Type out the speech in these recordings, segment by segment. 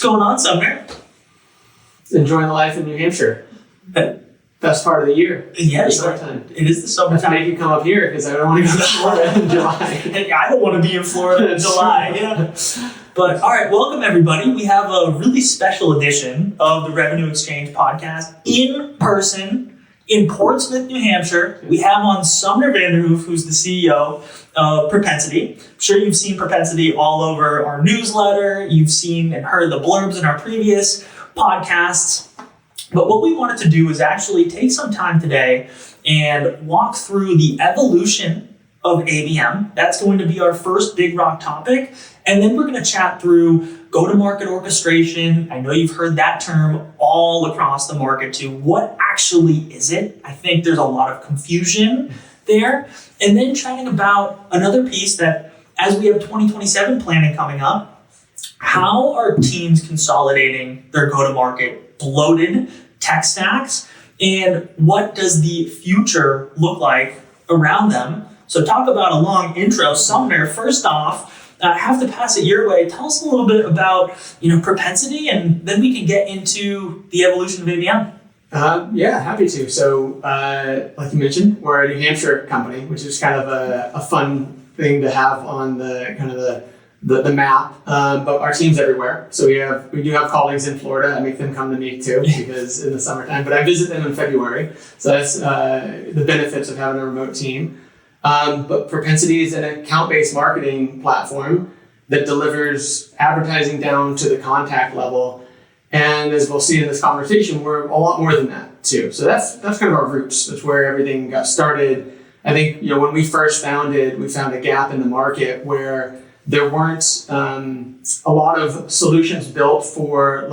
going on, Sumner? Enjoying the life in New Hampshire. Best part of the year. Yeah, summertime. It is the summertime. I make you come up here because I don't want to go to Florida in July. I don't want to be in Florida in July. Yeah. But all right, welcome everybody. We have a really special edition of the Revenue Exchange podcast in person in Portsmouth, New Hampshire. We have on Sumner Vanderhoof, who's the CEO of Propensity. I'm sure you've seen Propensity all over our newsletter. You've seen and heard the blurbs in our previous podcasts. But what we wanted to do is actually take some time today and walk through the evolution of ABM. That's going to be our first big rock topic. And then we're going to chat through go-to-market orchestration. I know you've heard that term all across the market too. What actually is it? I think there's a lot of confusion there. And then chatting about another piece that as we have 2027 planning coming up, how are teams consolidating their go-to-market bloated tech stacks, and what does the future look like around them? So talk about a long intro. Sumner, first off, I have to pass it your way. Tell us a little bit about Propensity, and then we can get into the evolution of ABM. Yeah, happy to. So like you mentioned, we're a New Hampshire company, which is kind of a fun thing to have on the kind of the map, but our team's everywhere. So we do have colleagues in Florida. I make them come to me too, because in the summertime, but I visit them in February. So that's the benefits of having a remote team. But Propensity is an account-based marketing platform that delivers advertising down to the contact level. And as we'll see in this conversation, we're a lot more than that too. So that's kind of our roots. That's where everything got started. I think, when we first founded, we found a gap in the market where there weren't a lot of solutions built for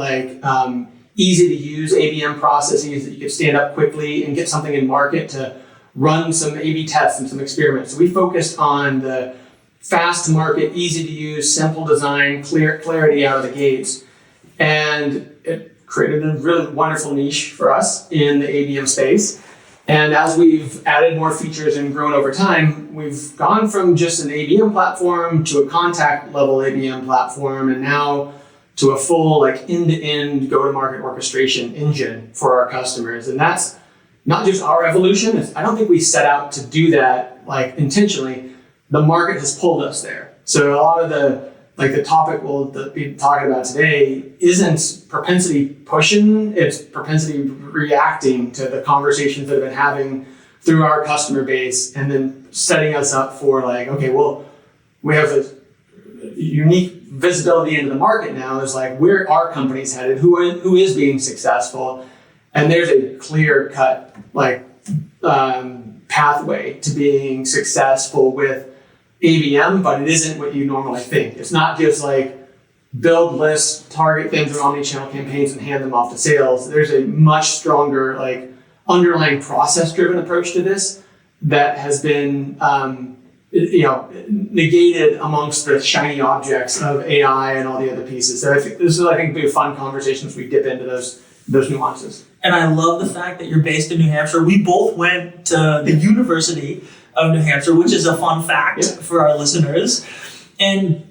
easy to use ABM processes that you could stand up quickly and get something in market to run some A/B tests and some experiments. So we focused on the fast to market, easy to use, simple design, clarity out of the gates. And it created a really wonderful niche for us in the ABM space. And as we've added more features and grown over time, we've gone from just an ABM platform to a contact level ABM platform, and now to a full end-to-end go-to-market orchestration engine for our customers. And that's not just our evolution. I don't think we set out to do that intentionally. The market has pulled us there. So a lot of the topic we'll be talking about today isn't Propensity pushing, it's Propensity reacting to the conversations that have been having through our customer base, and then setting us up for we have a unique visibility into the market now. Is where our company's headed, who is being successful, and there's a clear cut pathway to being successful with ABM, but it isn't what you normally think. It's not just build lists, target them through omnichannel campaigns and hand them off to sales. There's a much stronger underlying process-driven approach to this that has been negated amongst the shiny objects of AI and all the other pieces. So this will be a fun conversation as we dip into those nuances. And I love the fact that you're based in New Hampshire. We both went to the University of New Hampshire, which is a fun fact for our listeners. And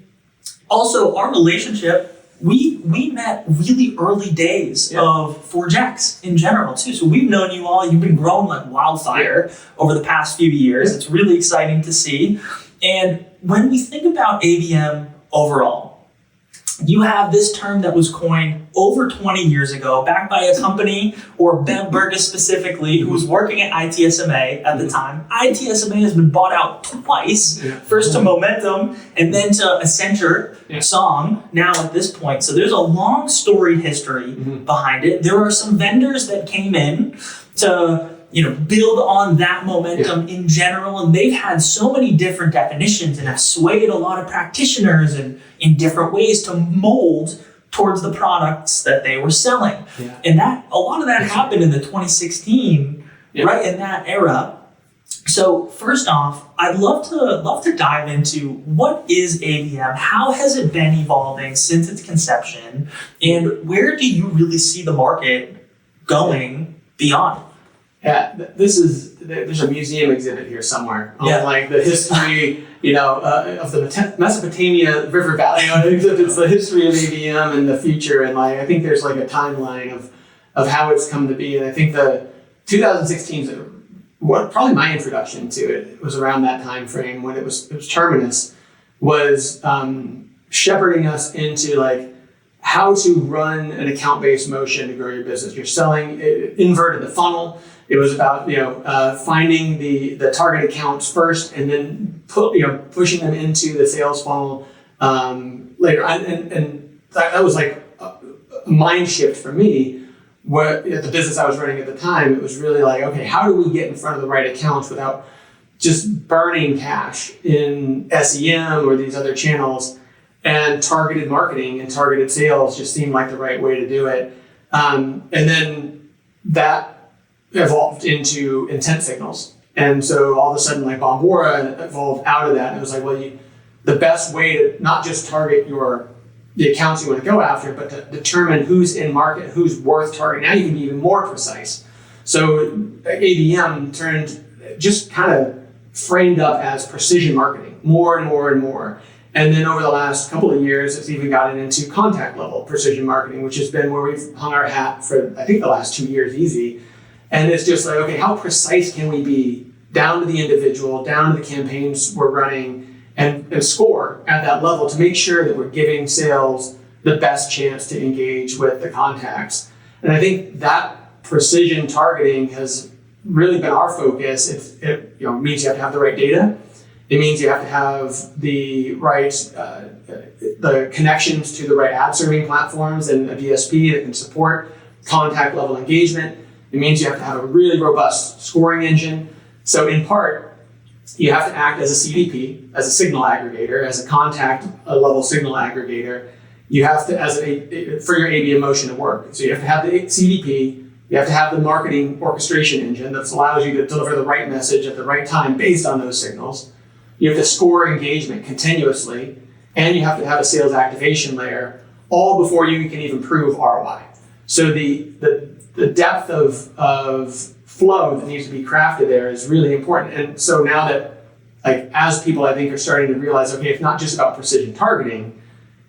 also our relationship, we met really early days of ForgeX in general too. So we've known you all, you've been growing like wildfire over the past few years. It's really exciting to see. And when we think about ABM overall, you have this term that was coined over 20 years ago, backed by a company, or Ben Burgess specifically, who was working at ITSMA at the time. ITSMA has been bought out twice, first to Momentum and then to Accenture Song, now at this point. So there's a long storied history behind it. There are some vendors that came in to build on that momentum in general, and they've had so many different definitions and have swayed a lot of practitioners in different ways to mold towards the products that they were selling. And that a lot of that happened in the 2016, right in that era. So first off, I'd love to dive into what is ABM, how has it been evolving since its conception, and where do you really see the market going beyond? Yeah, there's a museum exhibit here somewhere on the history of the Mesopotamia River Valley, except it's the history of ABM and the future. And like, I think there's like a timeline of how it's come to be. And I think the 2016 is probably my introduction to it was around that time frame when it was Terminus was shepherding us into like how to run an account-based motion to grow your business. You're selling, it inverted the funnel. It was about finding the target accounts first, and then pushing them into the sales funnel later. And that was like a mind shift for me. What the business I was running at the time, it was really like, okay, how do we get in front of the right accounts without just burning cash in SEM or these other channels? And targeted marketing and targeted sales just seemed like the right way to do it. And then that evolved into intent signals. And so all of a sudden, like Bombora evolved out of that. And it was like, well, the best way to not just target the accounts you want to go after, but to determine who's in market, who's worth targeting. Now you can be even more precise. So ABM just kind of framed up as precision marketing, more and more and more. And then over the last couple of years, it's even gotten into contact level precision marketing, which has been where we've hung our hat for, I think, the last 2 years easy. And it's just like, okay, how precise can we be down to the individual, down to the campaigns we're running, and score at that level to make sure that we're giving sales the best chance to engage with the contacts. And I think that precision targeting has really been our focus. It means you have to have the right data. It means you have to have the right the connections to the right ad serving platforms and a DSP that can support contact level engagement. It means you have to have a really robust scoring engine. So in part, you have to act as a CDP, as a signal aggregator, as a contact level signal aggregator. You have to, for your ABM motion to work. So you have to have the CDP. You have to have the marketing orchestration engine that allows you to deliver the right message at the right time based on those signals. You have to score engagement continuously, and you have to have a sales activation layer, all before you can even prove ROI. So the depth of flow that needs to be crafted there is really important. And so now that, like, as people I think are starting to realize, okay, it's not just about precision targeting,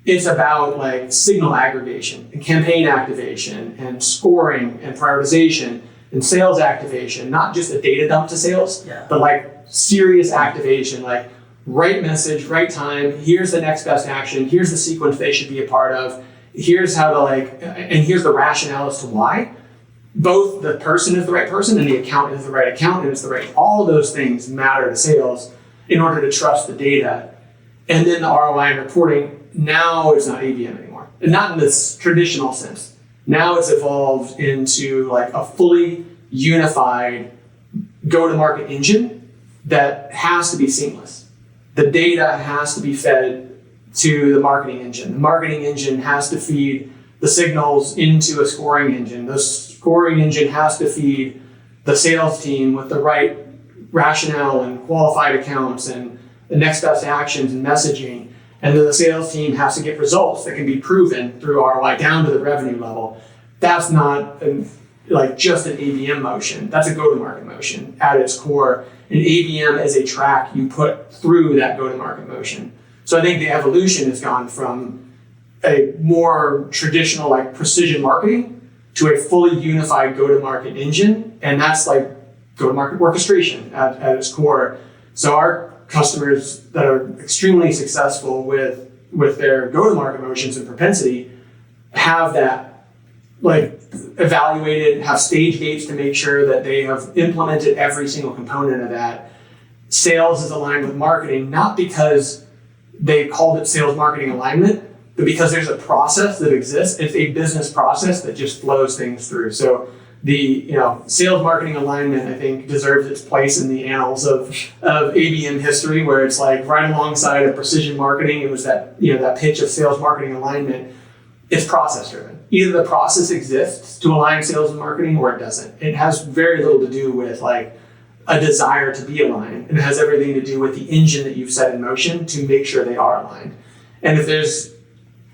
it's about like signal aggregation and campaign activation and scoring and prioritization and sales activation, not just a data dump to sales, but like serious activation, like right message, right time, here's the next best action, here's the sequence they should be a part of, here's how to and here's the rationale as to why. Both the person is the right person and the account is the right account and it's the right, all of those things matter to sales in order to trust the data. And then the ROI and reporting, now it's not ABM anymore. And not in this traditional sense. Now it's evolved into like a fully unified go-to-market engine that has to be seamless. The data has to be fed to the marketing engine. The marketing engine has to feed the signals into a scoring engine. The scoring engine has to feed the sales team with the right rationale and qualified accounts and the next best actions and messaging. And then the sales team has to get results that can be proven through ROI down to the revenue level. That's not like just an ABM motion. That's a go-to-market motion at its core. And ABM is a track you put through that go-to-market motion. So I think the evolution has gone from a more traditional like precision marketing to a fully unified go-to-market engine. And that's like go-to-market orchestration at its core. So our customers that are extremely successful with their go-to-market motions and propensity have that like evaluated, have stage gates to make sure that they have implemented every single component of that. Sales is aligned with marketing, not because they called it sales marketing alignment, but because there's a process that exists. It's a business process that just flows things through. So the sales marketing alignment, I think, deserves its place in the annals of ABM history, where it's like right alongside of precision marketing. It was that that pitch of sales marketing alignment. It's process driven. Either the process exists to align sales and marketing, or it doesn't. It has very little to do with like a desire to be aligned, and it has everything to do with the engine that you've set in motion to make sure they are aligned. And if there's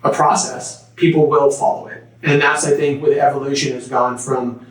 a process, people will follow it. And that's, I think, where the evolution has gone from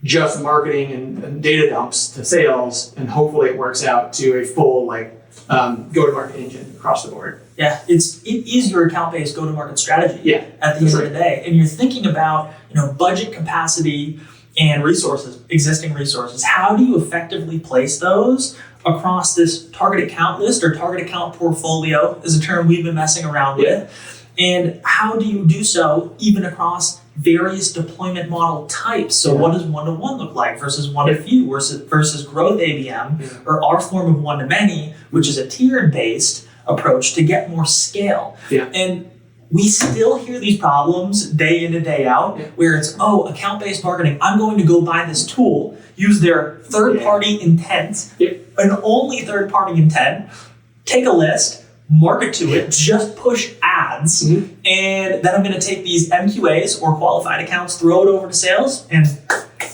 just marketing and data dumps to sales, and hopefully it works out to a full like go-to-market engine across the board. Yeah, it is your account-based go-to-market strategy. Yeah, at the end of the day, and you're thinking about budget capacity and resources, existing resources. How do you effectively place those across this target account list, or target account portfolio is a term we've been messing around with, and how do you do so even across various deployment model types? So what does one-to-one look like versus one-to-few versus growth ABM, or our form of one-to-many, which is a tiered-based approach to get more scale. And we still hear these problems day in and day out where it's, account-based marketing, I'm going to go buy this tool, use their third-party intent, and only third-party intent, take a list, market to it, just push ads, and then I'm going to take these MQAs or qualified accounts, throw it over to sales, and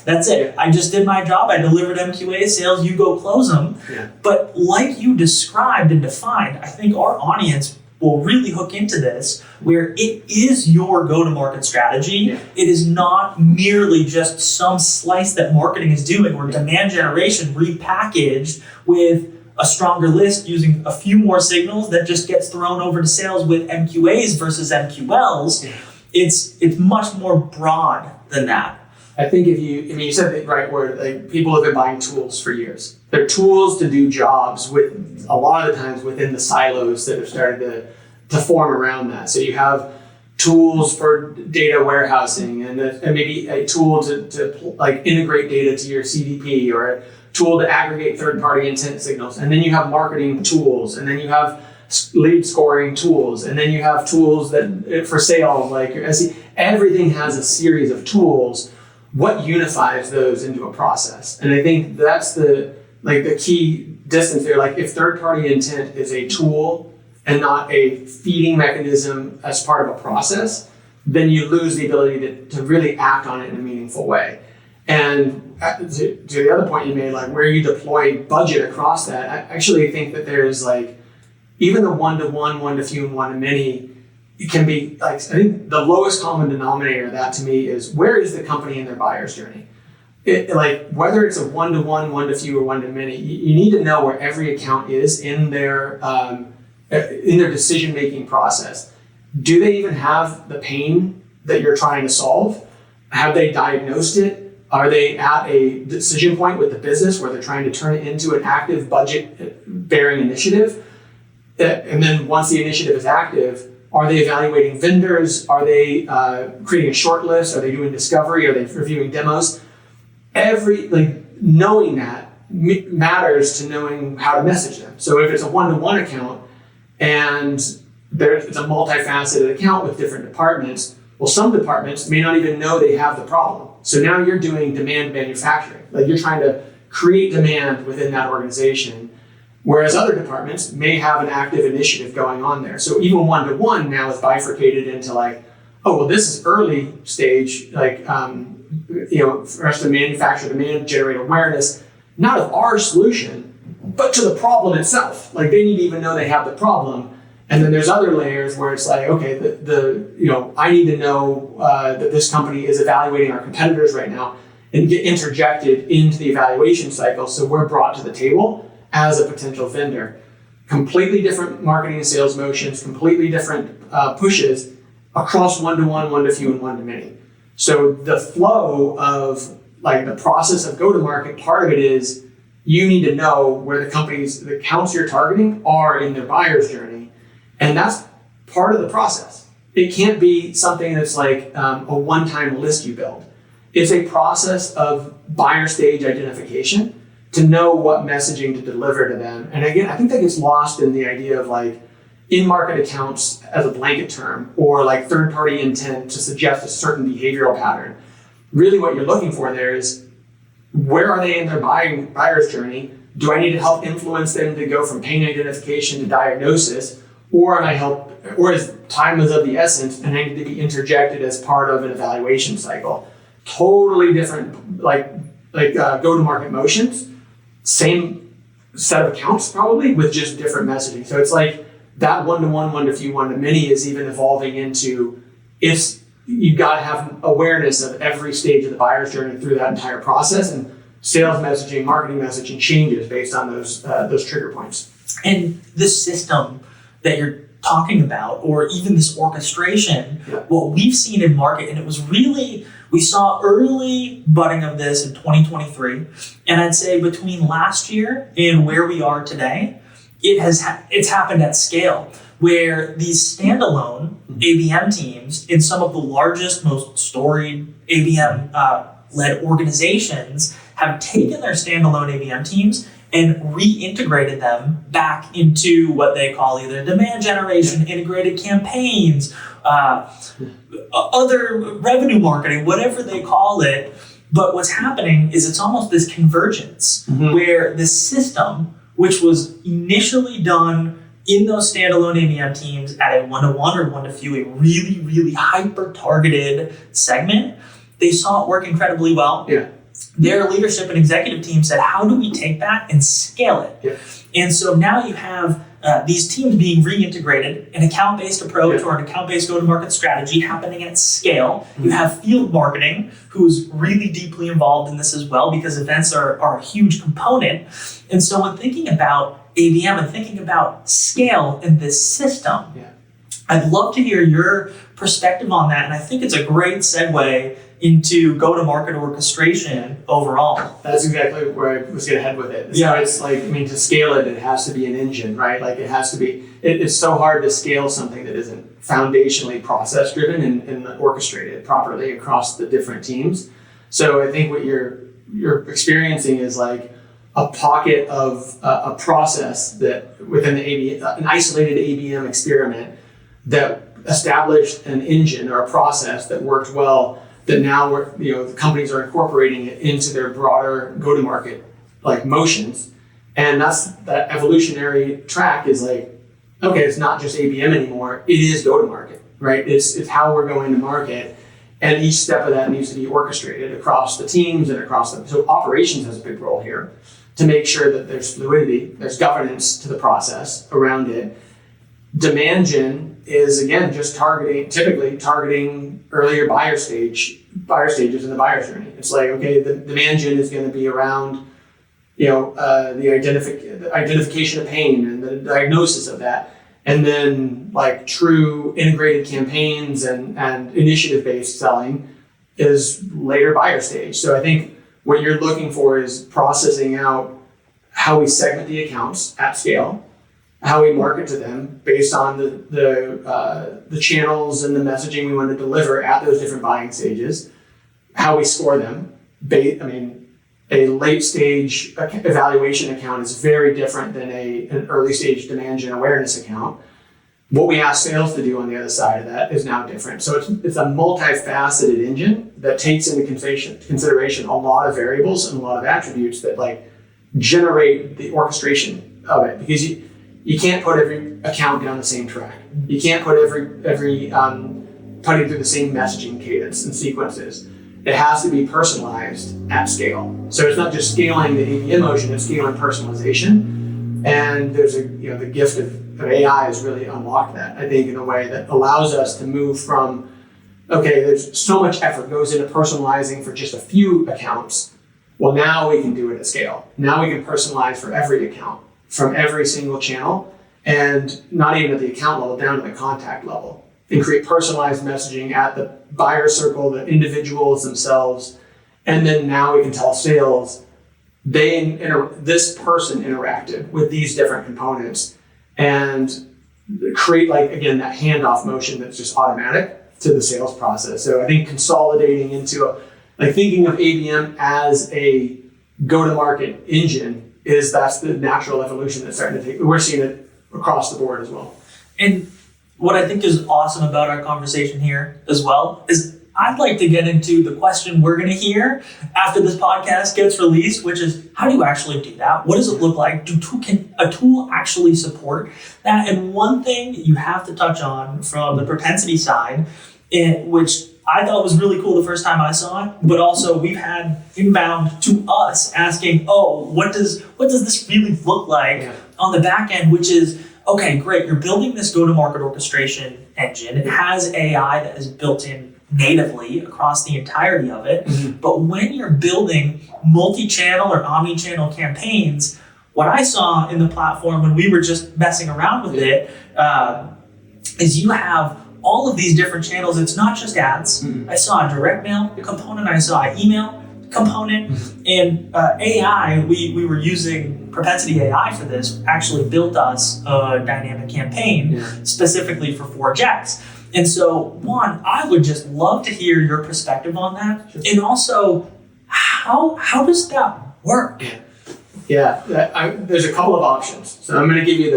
that's it. I just did my job. I delivered MQA sales. You go close them. But like you described and defined, I think our audience will really hook into this, where it is your go-to-market strategy. It is not merely just some slice that marketing is doing, or demand generation repackaged with a stronger list using a few more signals that just gets thrown over to sales with MQAs versus MQLs. It's much more broad than that. I think you said the right word, like people have been buying tools for years. They're tools to do jobs with a lot of the times within the silos that have started to form around that. So you have tools for data warehousing and maybe a tool to like integrate data to your CDP, or a tool to aggregate third-party intent signals. And then you have marketing tools, and then you have lead scoring tools, and then you have tools that for sales, like your SE. Everything has a series of tools. What unifies those into a process? And I think that's the key distance there. Like if third-party intent is a tool and not a feeding mechanism as part of a process, then you lose the ability to really act on it in a meaningful way. And to the other point you made, like where you deploy budget across that, I actually think that there's like, even the one-to-one, one-to-few, and one-to-many, it can be like, I think the lowest common denominator of that to me is, where is the company in their buyer's journey? Like whether it's a one-to-one, one-to-few, or one-to-many, you need to know where every account is in their decision-making process. Do they even have the pain that you're trying to solve? Have they diagnosed it? Are they at a decision point with the business where they're trying to turn it into an active budget-bearing initiative? And then once the initiative is active, are they evaluating vendors? Are they creating a short list? Are they doing discovery? Are they reviewing demos? Knowing that matters to knowing how to message them. So if it's a one-to-one account and it's a multifaceted account with different departments, well, some departments may not even know they have the problem. So now you're doing demand manufacturing. Like you're trying to create demand within that organization, whereas other departments may have an active initiative going on there. So even one-to-one now is bifurcated into like, this is early stage, for us to manufacture demand, generate awareness, not of our solution, but to the problem itself. Like they need to even know they have the problem. And then there's other layers where it's like, okay, I need to know that this company is evaluating our competitors right now, and get interjected into the evaluation cycle. So we're brought to the table as a potential vendor. Completely different marketing and sales motions, completely different pushes across one-to-one, one-to-few, and one-to-many. So the flow of like the process of go-to-market, part of it is you need to know where the accounts you're targeting are in their buyer's journey. And that's part of the process. It can't be something that's like a one-time list you build. It's a process of buyer stage identification to know what messaging to deliver to them. And again, I think that gets lost in the idea of like in-market accounts as a blanket term, or like third-party intent to suggest a certain behavioral pattern. Really what you're looking for there is, where are they in their buyer's journey? Do I need to help influence them to go from pain identification to diagnosis? Or is time is of the essence and I need to be interjected as part of an evaluation cycle? Totally different, go-to-market motions, same set of accounts probably, with just different messaging. So it's like that one-to-one, one-to-few, one-to-many is even evolving into, you've got to have awareness of every stage of the buyer's journey through that entire process, and sales messaging, marketing messaging changes based on those trigger points. And this system that you're talking about, or even this orchestration, what we've seen in market, and it was really, we saw early budding of this in 2023, and I'd say between last year and where we are today, it's happened at scale, where these standalone ABM teams in some of the largest, most storied ABM led organizations have taken their standalone ABM teams and reintegrated them back into what they call either demand generation, integrated campaigns, other revenue marketing, whatever they call it. But what's happening is it's almost this convergence where this system, which was initially done in those standalone ABM teams at a one-to-one or one-to-few, a really, really hyper-targeted segment, they saw it work incredibly well. Their leadership and executive team said, how do we take that and scale it? And so now you have these teams being reintegrated, an account-based approach or an account-based go-to-market strategy happening at scale. You have field marketing, who's really deeply involved in this as well, because events are a huge component. And so when thinking about ABM and thinking about scale in this system, I'd love to hear your perspective on that. And I think it's a great segue into go-to-market orchestration overall. That's exactly where I was going to head with it. So it's like, I mean, to scale it, it has to be an engine, right? Like it has to be, it's so hard to scale something that isn't foundationally process-driven and orchestrated properly across the different teams. So I think what you're experiencing is like a pocket of a process that within the ABM, an isolated ABM experiment that established an engine or a process that worked well, that now the companies are incorporating it into their broader go-to-market like motions. And that evolutionary track is like, okay, it's not just ABM anymore, it is go-to-market, right? It's how we're going to market. And each step of that needs to be orchestrated across the teams and across them. So operations has a big role here to make sure that there's fluidity, there's governance to the process around it. Demand gen is again just typically targeting earlier buyer stages in the buyer's journey. It's like, okay, the demand gen is going to be around, the identification of pain and the diagnosis of that, and then like true integrated campaigns and initiative-based selling is later buyer stage. So I think what you're looking for is processing out how we segment the accounts at scale, how we market to them based on the channels and the messaging we want to deliver at those different buying stages, how we score them. A late stage evaluation account is very different than an early stage demand gen awareness account. What we ask sales to do on the other side of that is now different. So it's a multifaceted engine that takes into consideration a lot of variables and a lot of attributes that like generate the orchestration of it, because you can't put every account down the same track. You can't put every putting through the same messaging cadence and sequences. It has to be personalized at scale. So it's not just scaling the ABM motion, it's scaling personalization. And there's the gift of AI has really unlocked that, I think, in a way that allows us to move from, okay, there's so much effort goes into personalizing for just a few accounts. Well, now we can do it at scale. Now we can personalize for every account, from every single channel, and not even at the account level, down to the contact level, and create personalized messaging at the buyer circle, the individuals themselves. And then now we can tell sales, this person interacted with these different components, and create, like, again, that handoff motion that's just automatic to the sales process. So I think consolidating into thinking of ABM as a go-to-market engine that's the natural evolution that's starting to take. We're seeing it across the board as well. And what I think is awesome about our conversation here as well is I'd like to get into the question we're going to hear after this podcast gets released, which is, how do you actually do that? What does it look like? Can a tool actually support that? And one thing you have to touch on from the propensity side, which I thought was really cool the first time I saw it, but also we've had inbound to us asking, what does this really look like on the back end, which is, okay, great, you're building this go-to-market orchestration engine. It has AI that is built in natively across the entirety of it. Mm-hmm. But when you're building multi-channel or omni-channel campaigns, what I saw in the platform when we were just messing around with it is you have all of these different channels. It's not just ads. I saw a direct mail component. I saw an email component. And AI, we were using Propensity AI for this, actually built us a dynamic campaign specifically for ForgeX. And so, one, I would just love to hear your perspective on that. Sure. And also, how does that work? There's a couple of options. So I'm going to give you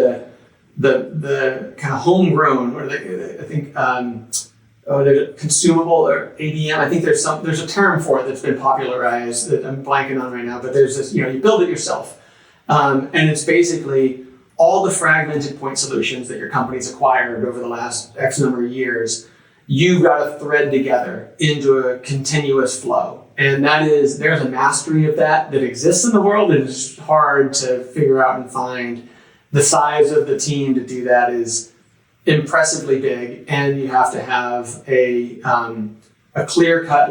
the kind of homegrown, or I think there's consumable or ADM. I think there's a term for it that's been popularized that I'm blanking on right now. But there's this, you build it yourself, and it's basically all the fragmented point solutions that your company's acquired over the last X number of years. You've got to thread together into a continuous flow. And there's a mastery of that exists in the world, and it's hard to figure out and find. The size of the team to do that is impressively big, and you have to have a clear-cut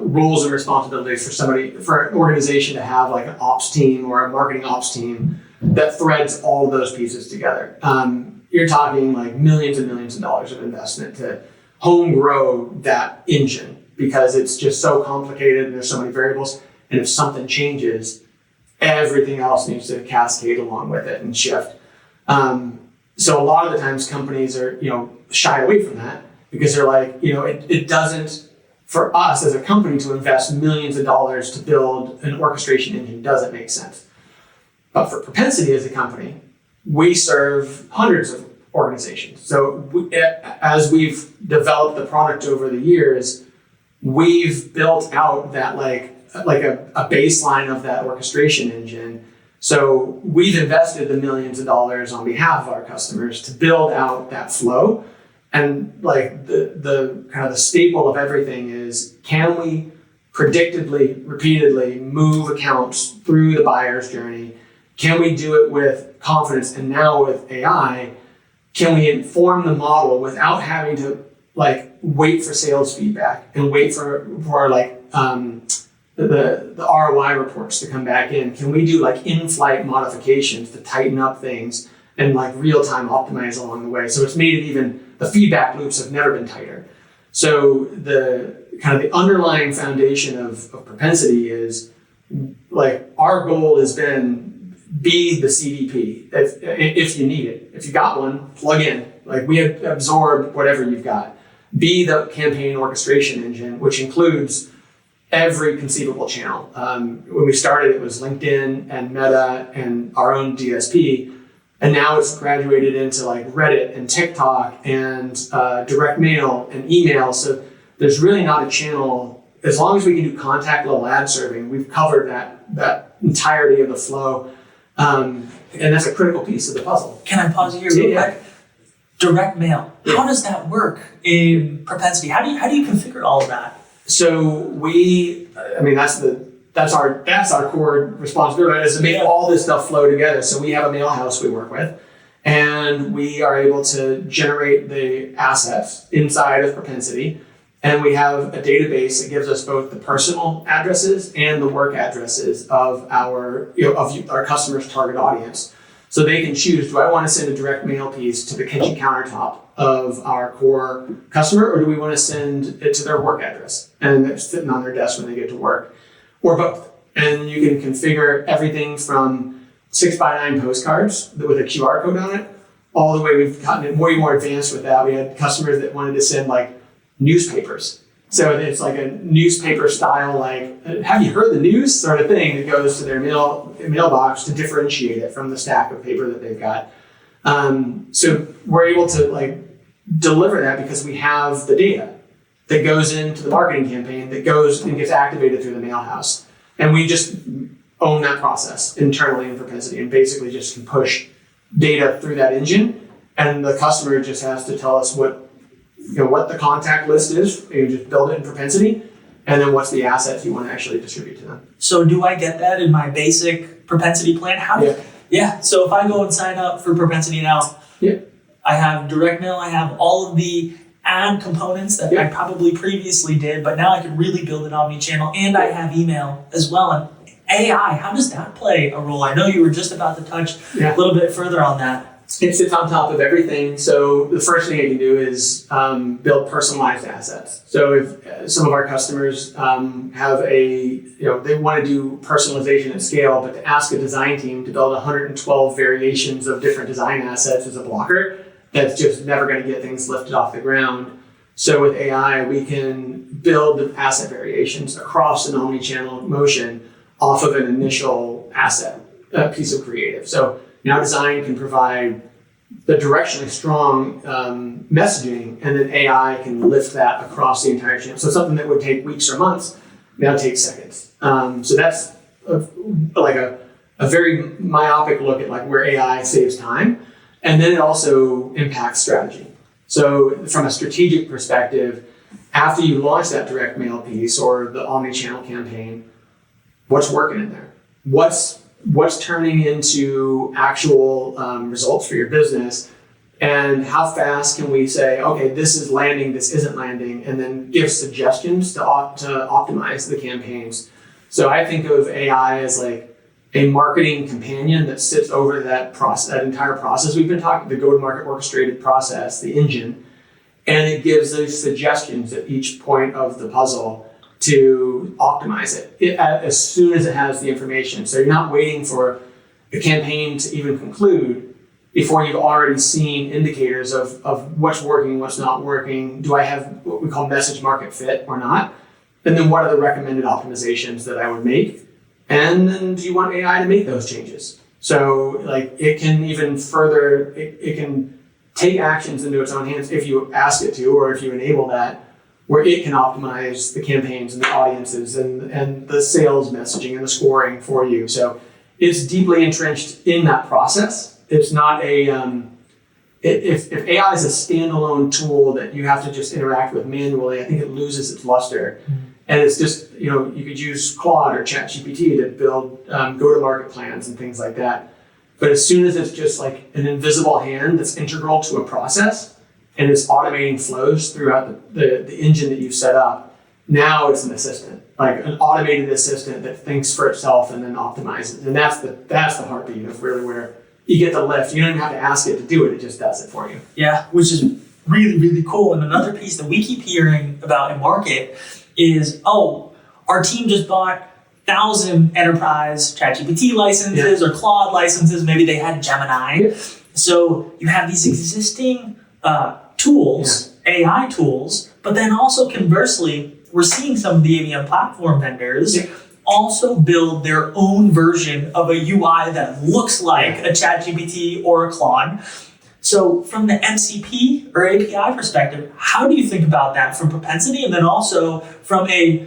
rules and responsibilities for an organization to have like an ops team or a marketing ops team that threads all of those pieces together. You're talking like millions and millions of dollars of investment to home grow that engine, because it's just so complicated and there's so many variables. And if something changes, everything else needs to cascade along with it and shift. So a lot of the times companies are, shy away from that because they're like, it doesn't, for us as a company to invest millions of dollars to build an orchestration engine doesn't make sense. But for Propensity as a company, we serve hundreds of organizations. So as we've developed the product over the years, we've built out that like a baseline of that orchestration engine. So we've invested the millions of dollars on behalf of our customers to build out that flow. And like the kind of the staple of everything is, can we predictably, repeatedly move accounts through the buyer's journey? Can we do it with confidence? And now with AI, can we inform the model without having to wait for sales feedback and wait for the ROI reports to come back in? Can we do in-flight modifications to tighten up things and real-time optimize along the way? So it's made it the feedback loops have never been tighter. So the kind of the underlying foundation of Propensity is our goal has been be the CDP if you need it. If you got one, plug in. We absorb whatever you've got. Be the campaign orchestration engine, which includes every conceivable channel. When we started, it was LinkedIn and Meta and our own DSP. And now it's graduated into Reddit and TikTok and direct mail and email. So there's really not a channel. As long as we can do contact level ad serving, we've covered that entirety of the flow. And that's a critical piece of the puzzle. Can I pause you here real quick? Direct mail. Yeah. How does that work in Propensity? How do you configure all of that? So that's our core responsibility, is to make all this stuff flow together. So we have a mail house we work with, and we are able to generate the assets inside of Propensity. And we have a database that gives us both the personal addresses and the work addresses of our customers' target audience. So they can choose, do I want to send a direct mail piece to the kitchen countertop of our core customer, or do we want to send it to their work address and it's sitting on their desk when they get to work, or both? And you can configure everything from 6x9 postcards with a QR code on it, all the way we've gotten it way more advanced with that. We had customers that wanted to send newspapers. So it's a newspaper style, have you heard the news sort of thing that goes to their mailbox to differentiate it from the stack of paper that they've got. So we're able to deliver that because we have the data that goes into the marketing campaign that goes and gets activated through the mail house. And we just own that process internally in Propensity and basically just can push data through that engine. And the customer just has to tell us what the contact list is. You just build it in Propensity, and then what's the assets you want to actually distribute to them. So do I get that in my basic Propensity plan? So if I go and sign up for Propensity now, I have direct mail, I have all of the ad components that I probably previously did, but now I can really build an omni-channel, and I have email as well. And AI, how does that play a role? I know you were just about to touch a little bit further on that. It sits on top of everything. So the first thing I can do is build personalized assets. So if some of our customers have they want to do personalization at scale, but to ask a design team to build 112 variations of different design assets is a blocker. That's just never going to get things lifted off the ground. So with AI, we can build asset variations across an omni-channel motion off of an initial asset, a piece of creative. So now design can provide the directionally strong messaging, and then AI can lift that across the entire channel. So something that would take weeks or months now takes seconds. So that's a very myopic look at like where AI saves time, and then it also impacts strategy. So from a strategic perspective, after you launch that direct mail piece or the omni-channel campaign, what's working in there? What's turning into actual results for your business, and how fast can we say, okay, this is landing, this isn't landing, and then give suggestions to optimize the campaigns. So I think of AI as like a marketing companion that sits over that process, that entire process we've been talking, the go-to-market orchestrated process, the engine, and it gives those suggestions at each point of the puzzle to optimize it as soon as it has the information. So you're not waiting for the campaign to even conclude before you've already seen indicators of what's working, what's not working. Do I have what we call message market fit or not? And then what are the recommended optimizations that I would make? And then do you want AI to make those changes? So like it can even further, it can take actions into its own hands if you ask it to, or if you enable that, where it can optimize the campaigns and the audiences and the sales messaging and the scoring for you. So it's deeply entrenched in that process. It's not if AI is a standalone tool that you have to just interact with manually, I think it loses its luster. Mm-hmm. And it's just, you could use Claude or ChatGPT to build go-to-market plans and things like that. But as soon as it's just like an invisible hand that's integral to a process and it's automating flows throughout the engine that you've set up, now it's an assistant, like an automated assistant that thinks for itself and then optimizes. And that's the heartbeat of really where you get the lift. You don't even have to ask it to do it. It just does it for you. Yeah, which is really, really cool. And another piece that we keep hearing about in market is, our team just bought 1,000 enterprise ChatGPT licenses or Claude licenses. Maybe they had Gemini. Yeah. So you have these existing tools, AI tools, but then also conversely, we're seeing some of the ABM platform vendors also build their own version of a UI that looks like a ChatGPT or a Claude. So from the MCP or API perspective, how do you think about that from propensity, and then also from a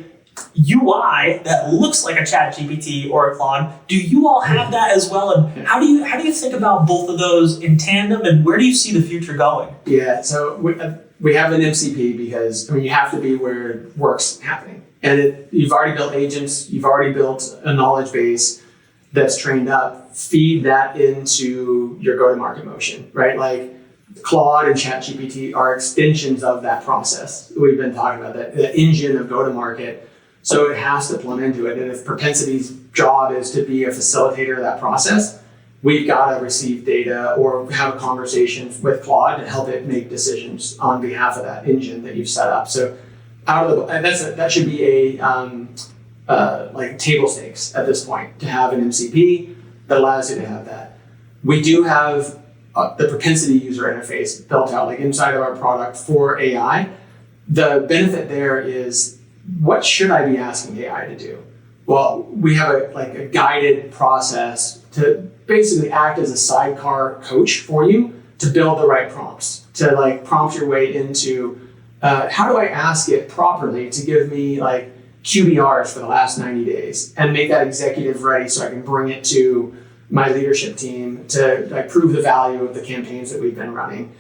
UI that looks like a ChatGPT or a Claude? Do you all have that as well? And how do you think about both of those in tandem, and where do you see the future going? Yeah, so we have an MCP because you have to be where work's happening, and you've already built agents, you've already built a knowledge base that's trained up. Feed that into your go-to-market motion, right? Like Claude and ChatGPT are extensions of that process we've been talking about, the engine of go-to-market. So it has to plumb into it. And if Propensity's job is to be a facilitator of that process, we've got to receive data or have a conversation with Claude to help it make decisions on behalf of that engine that you've set up. So that should be like table stakes at this point to have an MCP that allows you to have that. We do have the Propensity user interface built out like inside of our product for AI. The benefit there is, what should I be asking AI to do? Well, we have a guided process to basically act as a sidecar coach for you to build the right prompts, to like prompt your way into how do I ask it properly to give me like QBRs for the last 90 days and make that executive ready so I can bring it to my leadership team to like prove the value of the campaigns that we've been running.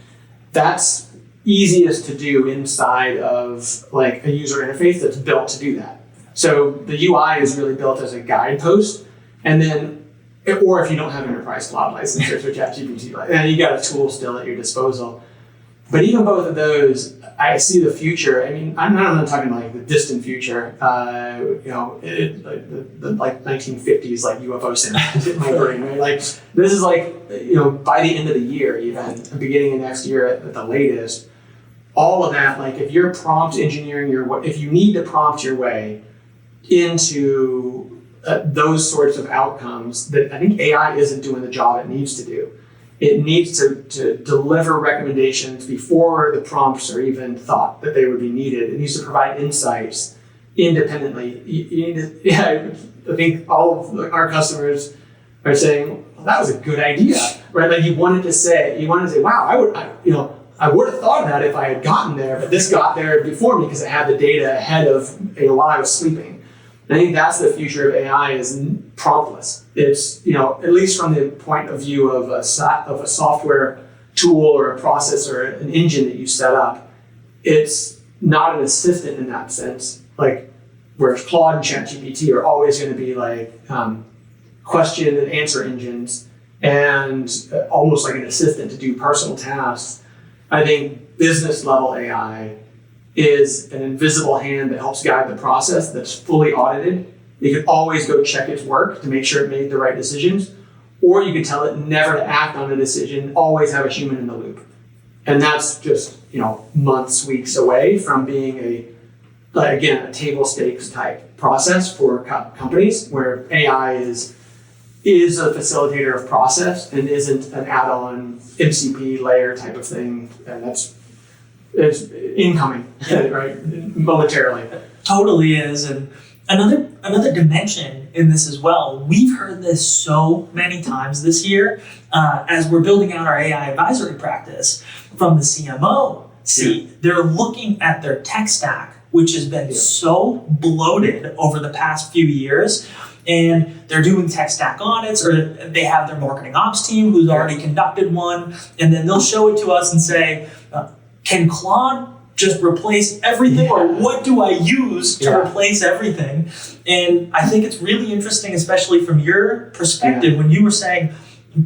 That's easiest to do inside of like a user interface that's built to do that. So the UI is really built as a guidepost, and then, or if you don't have enterprise cloud licenses or ChatGPT, and you got a tool still at your disposal. But even both of those, I see the future. I mean, I'm not talking like the distant future. Like 1950s, like UFO science hit my brain. Right? Like this is like by the end of the year, even beginning of next year at the latest. All of that, like if you're prompt engineering if you need to prompt your way into those sorts of outcomes, that I think AI isn't doing the job it needs to do. It needs to deliver recommendations before the prompts are even thought that they would be needed. It needs to provide insights independently. I think all of our customers are saying, well, that was a good idea, right? Like you wanted to say, wow, I would have thought of that if I had gotten there, but this got there before me because it had the data ahead of while I was sleeping. And I think that's the future of AI is promptless. It's, at least from the point of view of a software tool or a process or an engine that you set up, it's not an assistant in that sense. Like, whereas Claude and ChatGPT are always going to be like question and answer engines and almost like an assistant to do personal tasks. I think business level AI is an invisible hand that helps guide the process that's fully audited. You can always go check its work to make sure it made the right decisions, or you can tell it never to act on a decision, always have a human in the loop. And that's just, months, weeks away from being a table stakes type process for companies where AI is a facilitator of process and isn't an add-on MCP layer type of thing. And it's incoming, right? Momentarily. Totally is. And another dimension in this as well, we've heard this so many times this year as we're building out our AI advisory practice from the CMO seat. They're looking at their tech stack, which has been so bloated over the past few years. And they're doing tech stack audits, or they have their marketing ops team who's already conducted one. And then they'll show it to us and say, can Claude just replace everything, or what do I use to replace everything? And I think it's really interesting, especially from your perspective, when you were saying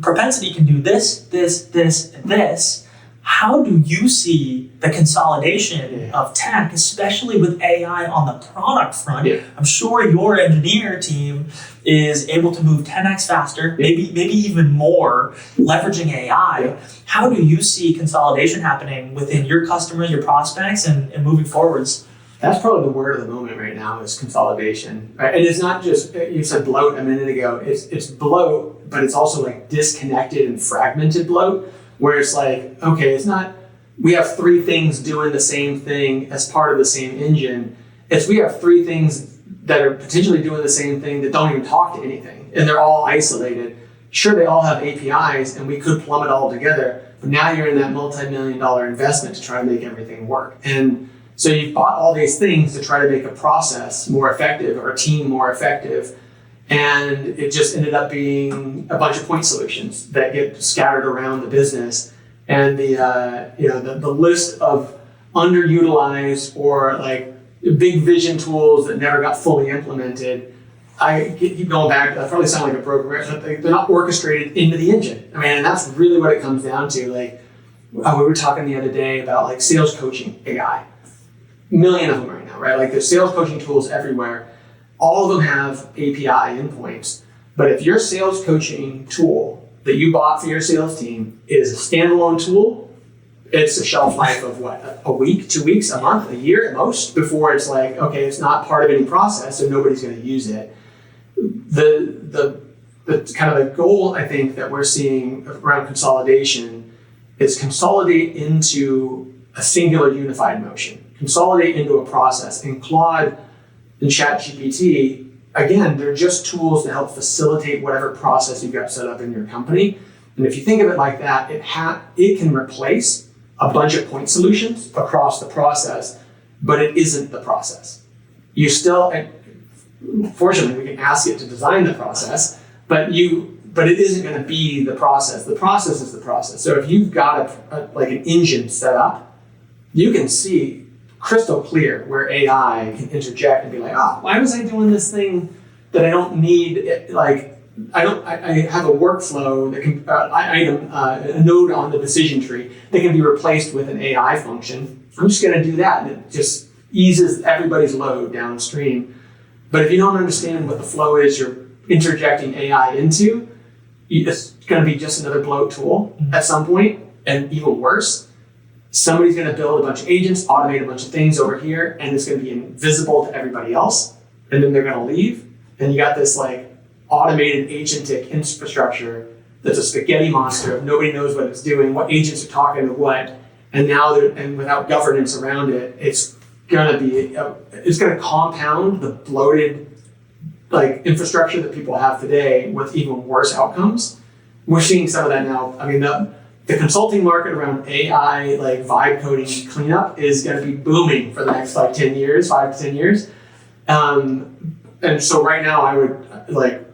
propensity can do this, this, this, and this. How do you see the consolidation of tech, especially with AI on the product front? I'm sure your engineer team is able to move 10x faster, maybe even more, leveraging AI. How do you see consolidation happening within your customers, your prospects, and moving forwards? That's probably the word of the moment right now is consolidation. Right? And it's not just, you said bloat a minute ago, it's bloat, but it's also like disconnected and fragmented bloat, where it's like, okay, it's not, we have three things doing the same thing as part of the same engine. It's we have three things that are potentially doing the same thing that don't even talk to anything, and they're all isolated. Sure, they all have APIs, and we could plumb it all together, but now you're in that multi-million-dollar investment to try to make everything work. And so you've bought all these things to try to make a process more effective or a team more effective, and it just ended up being a bunch of point solutions that get scattered around the business. And the list of underutilized or like big vision tools that never got fully implemented, I keep going back, I probably sound like a broker, but they're not orchestrated into the engine. I mean, and that's really what it comes down to. Like, we were talking the other day about like sales coaching AI. A million of them right now, right? Like there's sales coaching tools everywhere. All of them have API endpoints. But if your sales coaching tool that you bought for your sales team is a standalone tool, it's a shelf life of what, a week, 2 weeks, a month, a year at most, before it's like, okay, it's not part of any process, so nobody's going to use it. The kind of the goal, I think, that we're seeing around consolidation is consolidate into a singular unified motion, consolidate into a process. And Claude and ChatGPT, again, they're just tools to help facilitate whatever process you've got set up in your company. And if you think of it like that, it can replace a bunch of point solutions across the process, but it isn't the process. You still, fortunately, we can ask it to design the process, but it isn't going to be the process. The process is the process. So if you've got like an engine set up, you can see crystal clear where AI can interject and be like, why was I doing this thing that I don't need? Like, I have a workflow that can, a node on the decision tree that can be replaced with an AI function. I'm just going to do that, and it just eases everybody's load downstream. But if you don't understand what the flow is you're interjecting AI into, it's going to be just another bloat tool at some point, and even worse, somebody's going to build a bunch of agents, automate a bunch of things over here, and it's going to be invisible to everybody else, and then they're going to leave, and you got this like automated agentic infrastructure that's a spaghetti monster. Nobody knows what it's doing, what agents are talking to what, and now and without governance around it, it's going to compound the bloated like infrastructure that people have today with even worse outcomes. We're seeing some of that now. I mean, the consulting market around AI, like vibe coding cleanup, is going to be booming for the next like 10 years, 5 to 10 years. And so right now I would like,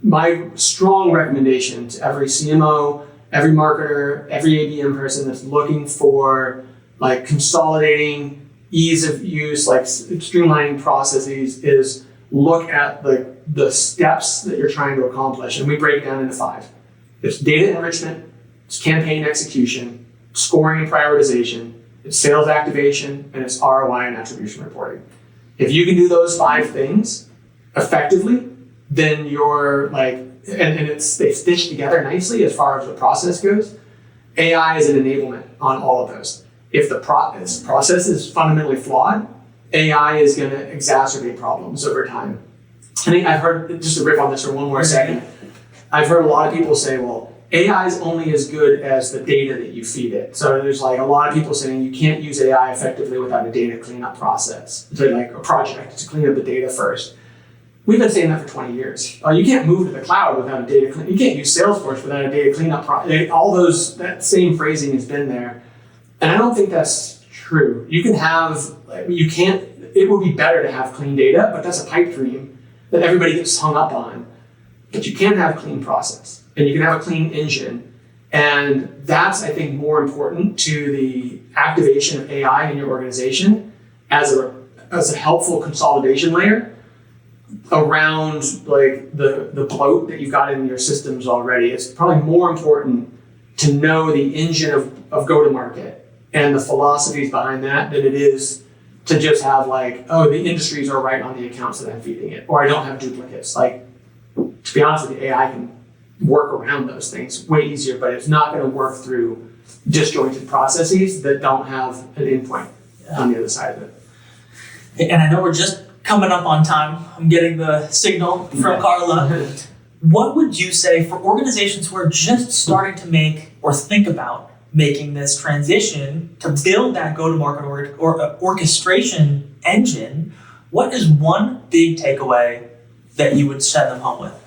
my strong recommendation to every CMO, every marketer, every ABM person that's looking for like consolidating, ease of use, like streamlining processes, is look at the steps that you're trying to accomplish. And we break it down into 5. It's data enrichment, it's campaign execution, scoring and prioritization, it's sales activation, and it's ROI and attribution reporting. If you can do those 5 things effectively, then you're like, and they stitch together nicely as far as the process goes. AI is an enablement on all of those. If the process is fundamentally flawed, AI is going to exacerbate problems over time. And I've heard, just to riff on this for one more second, I've heard a lot of people say, well, AI is only as good as the data that you feed it. So there's like a lot of people saying you can't use AI effectively without a data cleanup process. So like a project to clean up the data first. We've been saying that for 20 years. You can't move to the cloud without a data cleanup. You can't use Salesforce without a data cleanup process. All those, that same phrasing has been there. And I don't think that's true. You can have, it would be better to have clean data, but that's a pipe dream that everybody gets hung up on. But you can have a clean process, and you can have a clean engine. And that's, I think, more important to the activation of AI in your organization as a helpful consolidation layer around like the bloat that you've got in your systems already. It's probably more important to know the engine of go-to-market and the philosophies behind that than it is to just have like, oh, the industries are right on the accounts that I'm feeding it, or I don't have duplicates. Like, to be honest with you, AI can work around those things way easier, but it's not going to work through disjointed processes that don't have an endpoint on the other side of it. And I know we're just coming up on time. I'm getting the signal from Carla. What would you say for organizations who are just starting to make or think about making this transition to build that go-to-market or orchestration engine? What is one big takeaway that you would send them home with?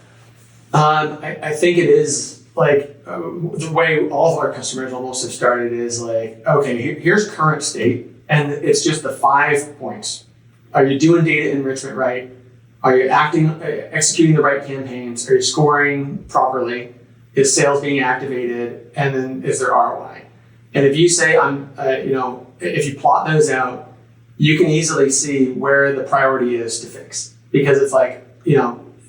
I think it is like the way all of our customers almost have started is like, okay, here's current state, and it's just the 5 points. Are you doing data enrichment right? Are you executing the right campaigns? Are you scoring properly? Is sales being activated? And then is there ROI? And if you say, if you plot those out, you can easily see where the priority is to fix, because it's like,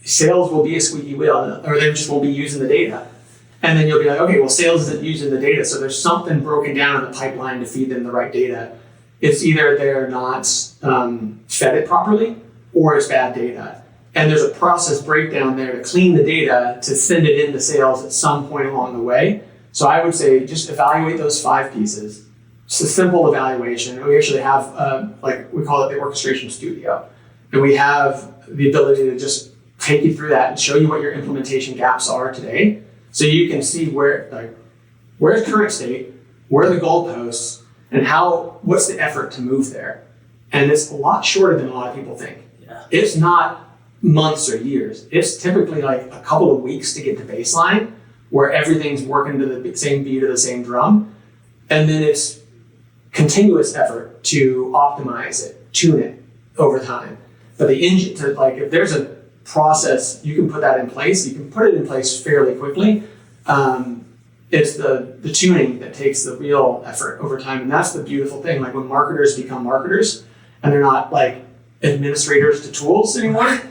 sales will be a squeaky wheel, or they just won't be using the data. And then you'll be like, okay, well, sales isn't using the data, so there's something broken down in the pipeline to feed them the right data. It's either they're not fed it properly, or it's bad data. And there's a process breakdown there to clean the data to send it into sales at some point along the way. So I would say just evaluate those 5 pieces. It's a simple evaluation. We actually have, we call it the Orchestration Studio. And we have the ability to just take you through that and show you what your implementation gaps are today. So you can see where's current state, where are the goalposts, and what's the effort to move there. And it's a lot shorter than a lot of people think. Yeah. It's not months or years. It's typically like a couple of weeks to get to baseline, where everything's working to the same beat of the same drum. And then it's continuous effort to optimize it, tune it over time. But the engine, if there's a process, you can put that in place. You can put it in place fairly quickly. It's the tuning that takes the real effort over time. And that's the beautiful thing. Like when marketers become marketers and they're not like administrators to tools anymore,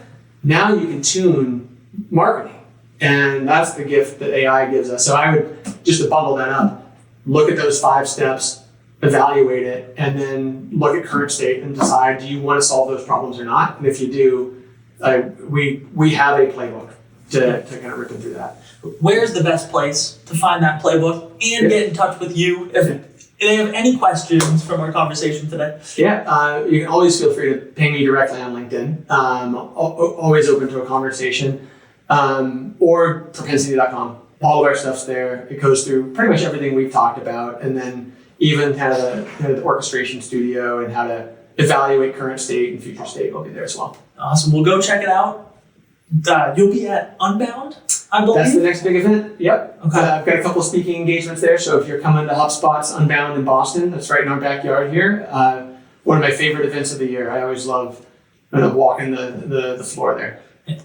now you can tune marketing And that's the gift that AI gives us. So I would, just to bundle that up, look at those 5 steps, evaluate it, and then look at current state and decide, do you want to solve those problems or not? And if you do, we have a playbook to kind of rip them through that. Where's the best place to find that playbook and get in touch with you if they have any questions from our conversation today? Yeah, you can always feel free to ping me directly on LinkedIn. Always open to a conversation. Or propensity.com. All of our stuff's there. It goes through pretty much everything we've talked about, and then even kind of the orchestration studio and how to evaluate current state and future state will be there as well. Awesome. We'll go check it out. You'll be at Unbound, I believe. That's the next big event. Yep. Okay. I've got a couple of speaking engagements there. So if you're coming to HubSpot's Unbound in Boston, that's right in our backyard here. One of my favorite events of the year. I always love walking the floor there.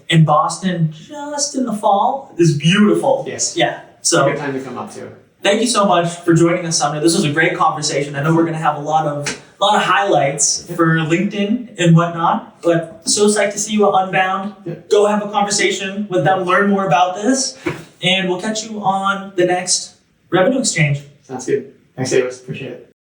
In Boston, just in the fall, is beautiful. Yes. Yeah. It's So a good time to come up too. thank you so much for joining us, Sumner. This was a great conversation. I know we're going to have a lot of highlights for LinkedIn and whatnot, but so psyched to see you at Unbound. Yep. Go have a conversation with them, learn more about this, and we'll catch you on the next Revenue Exchange. Sounds good. Thanks, Davis. Appreciate it.